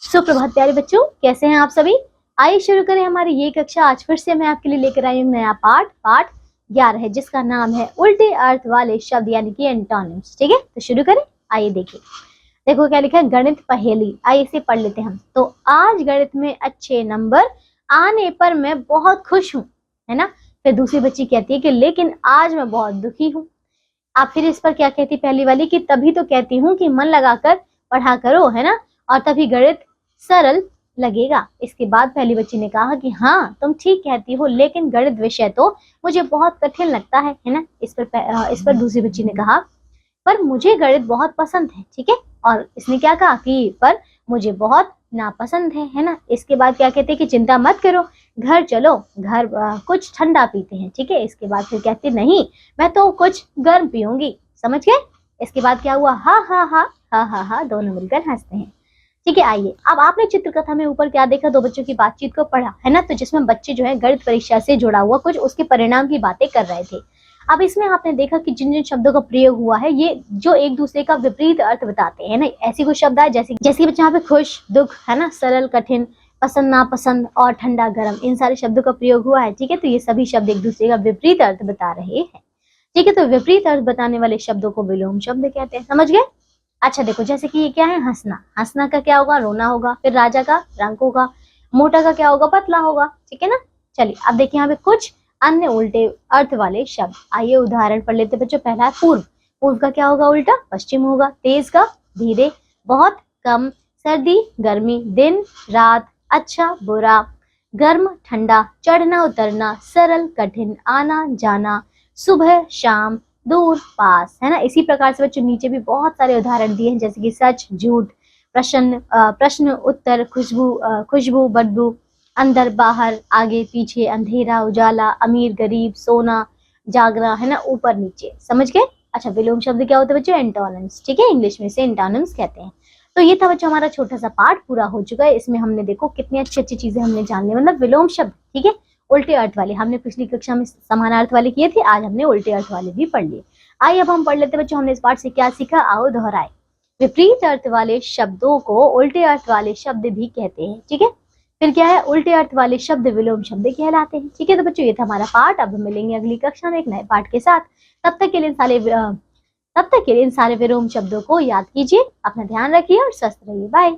सुप्रभात प्यारे बच्चों, कैसे हैं आप सभी। आइए शुरू करें हमारी ये कक्षा। आज फिर से मैं आपके लिए लेकर आई हूँ नया पाठ 11 है, जिसका नाम है उल्टे अर्थ वाले शब्द यानी कि एंटोनिम्स। ठीक है, तो शुरू करें। आइए देखिए, देखो क्या लिखा है, गणित पहेली। आइए इसे पढ़ लेते हैं हम। तो आज गणित में अच्छे नंबर आने पर मैं बहुत खुश हूँ, है ना। फिर दूसरी बच्ची कहती है कि लेकिन आज मैं बहुत दुखी हूँ। आप फिर इस पर क्या कहती, पहली वाली कि तभी तो कहती हूँ कि मन लगाकर पढ़ा करो, है ना, और तभी गणित सरल लगेगा। इसके बाद पहली बच्ची ने कहा कि हाँ तुम ठीक कहती हो, लेकिन गणित विषय तो मुझे बहुत कठिन लगता है ना। इस पर दूसरी बच्ची ने कहा पर मुझे गणित बहुत पसंद है। ठीक है, और इसने क्या कहा कि पर मुझे बहुत नापसंद है ना। इसके बाद क्या कहते हैं कि चिंता मत करो, घर चलो, घर कुछ ठंडा पीते हैं। ठीक है, इसके बाद फिर कहते नहीं मैं तो कुछ गर्म पीऊंगी। समझ गए। इसके बाद क्या हुआ, हा हा हा हा हा हा, दोनों मिलकर हंसते हैं। ठीक है, आइए अब आपने चित्रकथा में ऊपर क्या देखा, दो बच्चों की बातचीत को पढ़ा, है ना। तो जिसमें बच्चे जो है गणित परीक्षा से जुड़ा हुआ कुछ उसके परिणाम की बातें कर रहे थे। अब इसमें आपने देखा कि जिन जिन शब्दों का प्रयोग हुआ है ये जो एक दूसरे का विपरीत अर्थ बताते हैं ना। ऐसी कुछ शब्द है जैसे बच्चे यहाँ पे खुश दुख, है ना, सरल कठिन, पसंद नापसंद और ठंडा गर्म, इन सारे शब्दों का प्रयोग हुआ है। ठीक है, तो ये सभी शब्द एक दूसरे का विपरीत अर्थ बता रहे हैं। ठीक है, तो विपरीत अर्थ बताने वाले शब्दों को विलोम शब्द कहते हैं। समझ गए। अच्छा देखो, जैसे कि ये क्या है, हंसना। हंसना का क्या होगा, रोना होगा। फिर राजा का रंग होगा। मोटा का क्या होगा, पतला होगा। ठीक है ना। चलिए अब देखिए यहाँ पे कुछ अन्य उल्टे अर्थ वाले शब्द। आइए उदाहरण पढ़ लेते बच्चों। पहला है पूर्व। पूर्व का क्या होगा, उल्टा पश्चिम होगा। तेज का धीरे, बहुत कम, सर्दी गर्मी, दिन रात, अच्छा बुरा, गर्म ठंडा, चढ़ना उतरना, सरल कठिन, आना जाना, सुबह शाम, दूर पास, है ना। इसी प्रकार से बच्चों नीचे भी बहुत सारे उदाहरण दिए हैं, जैसे कि सच झूठ, प्रश्न उत्तर, खुशबू बदबू, अंदर बाहर, आगे पीछे, अंधेरा उजाला, अमीर गरीब, सोना जागना, है ना, ऊपर नीचे। समझ गए। अच्छा विलोम शब्द क्या होते हैं बच्चों, एंटोनिम्स। ठीक है, इंग्लिश में से एंटोनिम्स कहते हैं। तो ये था बच्चों हमारा छोटा सा पाठ, पूरा हो चुका है। इसमें हमने देखो कितनी अच्छी अच्छी चीजें हमने जान ली, मतलब विलोम शब्द। ठीक है, उल्टे अर्थ वाले हमने पिछली कक्षा में समानार्थ वाले किए थे, आज हमने उल्टे अर्थ वाले भी पढ़ लिए। आइए अब हम पढ़ लेते बच्चों, हमने इस पाठ से क्या सीखा, आओ दोहराए। विपरीत अर्थ वाले शब्दों को उल्टे अर्थ वाले शब्द भी कहते हैं। ठीक है, फिर क्या है, उल्टे अर्थ वाले शब्द विलोम शब्द कहलाते हैं। ठीक है, तो बच्चों ये था हमारा पाठ। अब हम मिलेंगे अगली कक्षा में एक नए पाठ के साथ। तब तक के लिए इन सारे विलोम शब्दों को याद कीजिए। अपना ध्यान रखिए और स्वस्थ रहिए। बाय।